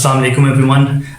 Assalamu alaikum everyone.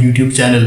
YouTube channel.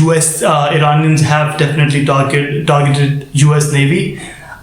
US Iranians have definitely targeted US Navy,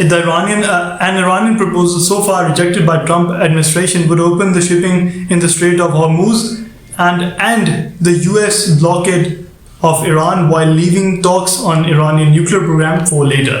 an Iranian proposal so far rejected by Trump administration would open the shipping in the Strait of Hormuz and end the US blockade of Iran while leaving talks on Iranian nuclear program for later.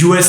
US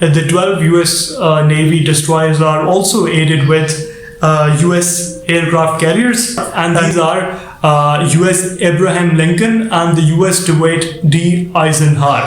the 12 US Navy destroyers are also aided with US aircraft carriers, and these are US Abraham Lincoln and the US Dwight D. Eisenhower,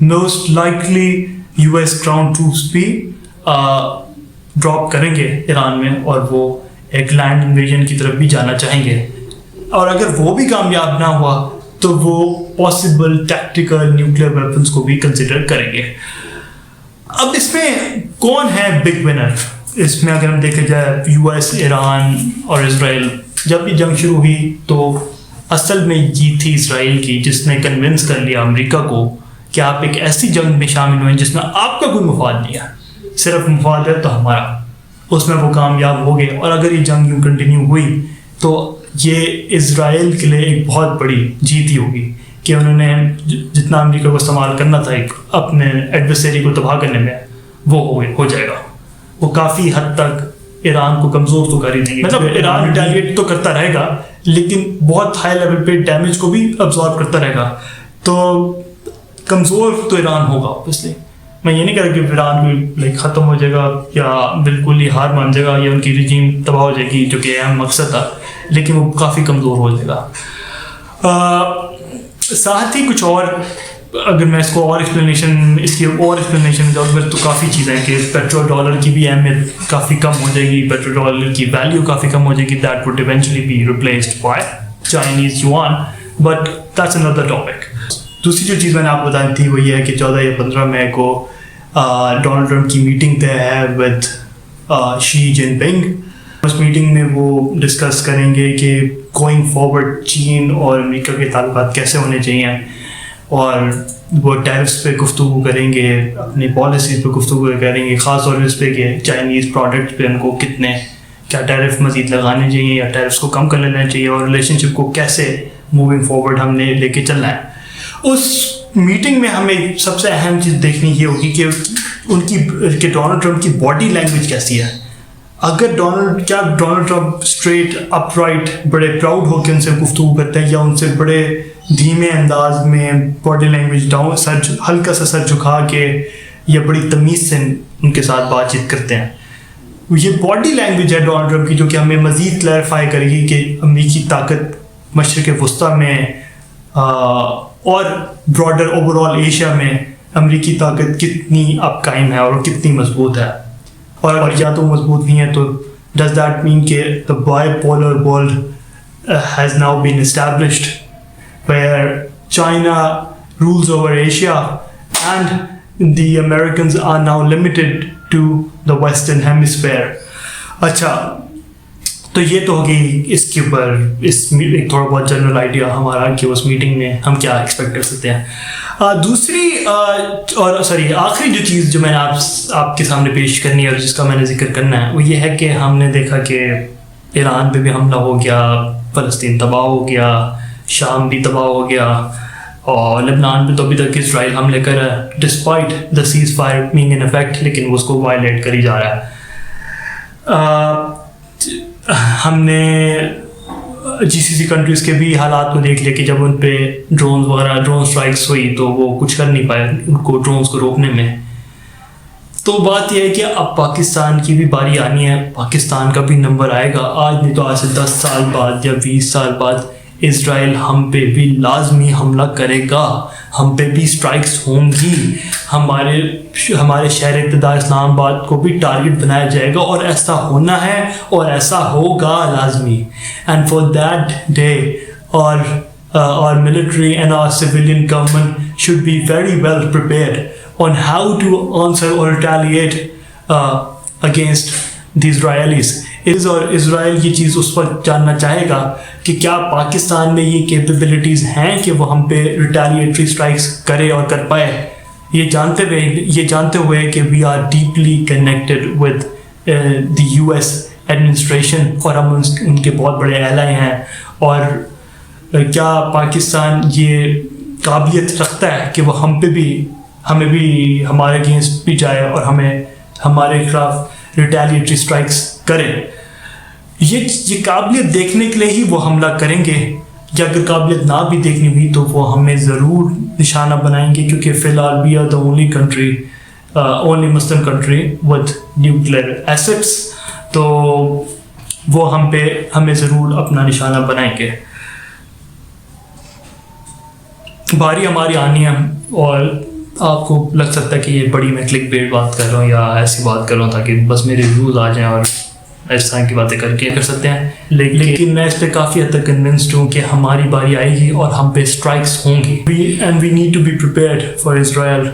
most likely US ground troops be drop کریں گے ایران میں اور وہ ایک land invasion کی طرف بھی جانا چاہیں گے. اور اگر وہ بھی کامیاب نہ ہوا تو وہ پاسبل ٹیکٹیکل نیوکلیئر ویپنس کو بھی کنسیڈر کریں گے. اب اس میں کون ہے بگ ونر؟ اس میں اگر ہم دیکھا جائے یو ایس، ایران اور اسرائیل. جب یہ جنگ شروع ہوئی تو اصل میں جیت تھی اسرائیل کی، جس نے کنونس کر لیا امریکہ کو کہ آپ ایک ایسی جنگ میں شامل ہوئے جس میں آپ کا کوئی مفاد نہیں ہے، صرف مفاد ہے تو ہمارا. اس میں وہ کامیاب ہو گئے. اور اگر یہ جنگ یوں کنٹینیو ہوئی تو یہ اسرائیل کے لیے ایک بہت بڑی جیت ہی ہوگی کہ انہوں نے جتنا امریکہ کو استعمال کرنا تھا ایک اپنے ایڈورسری کو تباہ کرنے میں، وہ ہو جائے گا. وہ کافی حد تک ایران کو کمزور تو کر ہی دیں گے. مطلب ایران ریٹیلیٹ تو کرتا رہے گا لیکن بہت ہائی لیول پہ ڈیمیج کو بھی ابزارو کرتا رہے گا. تو کمزور تو ایران ہوگا obviously. میں یہ نہیں کہہ رہا کہ ایران کو ختم ہو جائے گا یا بالکل ہی ہار مان جائے گا یا ان کی رجیم تباہ ہو جائے گی، جو کہ اہم مقصد تھا، لیکن وہ کافی کمزور ہو جائے گا. ساتھ ہی کچھ اور اگر میں اس کو اور ایکسپلینیشن جاؤں تو کافی چیزیں ہیں کہ پیٹرول ڈالر کی بھی اہمیت کافی کم ہو جائے گی، پیٹرول ڈالر کی ویلیو کافی کم ہو جائے گی. That would eventually be replaced by Chinese yuan, but that's another topic. دوسری جو چیز میں نے آپ کو بتائی تھی وہ یہ ہے کہ 14 یا 15 مئی کو ڈونلڈ ٹرمپ کی میٹنگ طے ہے ود شی جن پنگ. اس میٹنگ میں وہ ڈسکس کریں گے کہ گوئنگ فارورڈ چین اور امریکہ کے تعلقات کیسے ہونے چاہیے، اور وہ ٹیرفس پہ گفتگو کریں گے، اپنی پالیسیز پہ گفتگو کریں گے، خاص طور پہ اس پہ کہ چائنیز پروڈکٹ پہ ان کو کیا ٹیرف مزید لگانے چاہیے یا ٹیرفس کو کم کر لینا چاہیے، اور ریلیشن شپ کو کیسے موونگ فارورڈ ہم نے لے کے چلنا ہے. اس میٹنگ میں ہمیں سب سے اہم چیز دیکھنی یہ ہوگی کہ ان کی ڈونلڈ ٹرمپ کی باڈی لینگویج کیسی ہے. اگر Donald Trump straight up right بڑے پراؤڈ ہو کے ان سے گفتگو کرتے ہیں، یا ان سے بڑے دھیمے انداز میں باڈی لینگویج ہلکا سا سر جھکا کے یا بڑی تمیز سے ان کے ساتھ بات چیت کرتے ہیں، یہ باڈی لینگویج ہے ڈونلڈ ٹرمپ کی جو کہ ہمیں مزید کلیریفائی کرے گی کہ امریکی طاقت مشرق وسطیٰ میں اور براڈر اوور آل ایشیا میں امریکی طاقت کتنی اب قائم ہے اور کتنی مضبوط ہے. اور یا تو مضبوط نہیں ہے تو ڈز دیٹ مین کہ the bipolar world has now been established where China rules over Asia and the Americans are now limited to the Western Hemisphere. اچھا تو یہ تو ہوگی اس کے اوپر ایک تھوڑا بہت جنرل آئیڈیا ہمارا کہ اس میٹنگ میں ہم کیا ایکسپیکٹ کر سکتے ہیں. دوسری آخری جو چیز جو میں نے آپ کے سامنے پیش کرنی ہے اور جس کا میں نے ذکر کرنا ہے وہ یہ ہے کہ ہم نے دیکھا کہ ایران پہ بھی حملہ ہو گیا، فلسطین تباہ ہو گیا، شام بھی تباہ ہو گیا، اور لبنان پہ تو ابھی تک اسرائیل حملے کر رہا ہے despite the ceasefire being in effect, لیکن اس کو وائلیٹ کری جا رہا ہے. ہم نے GCC کنٹریز کے بھی حالات کو دیکھ لیا کہ جب ان پہ ڈرون اسٹرائکس ہوئی تو وہ کچھ کر نہیں پائے ان کو ڈرونز کو روکنے میں. تو بات یہ ہے کہ اب پاکستان کی بھی باری آنی ہے، پاکستان کا بھی نمبر آئے گا. آج نہیں تو آج سے 10 سال بعد یا 20 سال بعد اسرائیل ہم پہ بھی لازمی حملہ کرے گا، ہم پہ بھی اسٹرائکس ہوں گی، ہمارے شہر اقتدار اسلام آباد کو بھی ٹارگٹ بنایا جائے گا، اور ایسا ہونا ہے اور ایسا ہوگا لازمی. And for that day our military and our civilian government should be very well prepared on how to answer or retaliate against the Israelis. اور اسرائیل یہ چیز اس وقت جاننا چاہے گا کہ کیا پاکستان میں یہ کیپیبلٹیز ہیں کہ وہ ہم پہ ریٹیلیٹری اسٹرائکس کرے اور کر پائے. یہ جانتے ہوئے کہ we are deeply connected with the US administration اور ہم ان کے بہت بڑے ایلائی ہیں، اور کیا پاکستان یہ قابلیت رکھتا ہے کہ وہ ہمیں بھی ہمارے اگینسٹ بھی جائے اور ہمارے خلاف ریٹیلیٹری اسٹرائکس کرے. یہ قابلیت دیکھنے کے لیے ہی وہ حملہ کریں گے، یا اگر قابلیت نہ بھی دیکھنی ہوئی تو وہ ہمیں ضرور نشانہ بنائیں گے، کیونکہ فی الحال we are the only Muslim country with nuclear assets. تو وہ ہمیں ضرور اپنا نشانہ بنائیں گے. باری ہماری آنی ہے، اور آپ کو لگ سکتا ہے کہ یہ بڑی میں کلک بیٹ بات کر رہا ہوں یا ایسی بات کر رہا ہوں تاکہ بس میرے ویوز آ جائیں اور اس طرح کی باتیں کر سکتے ہیں، لیکن میں اس پہ کافی حد تک کنونسڈ ہوں کہ ہماری باری آئے گی اور ہم پہ اسٹرائکس ہوں گی، and we need to be prepared for Israel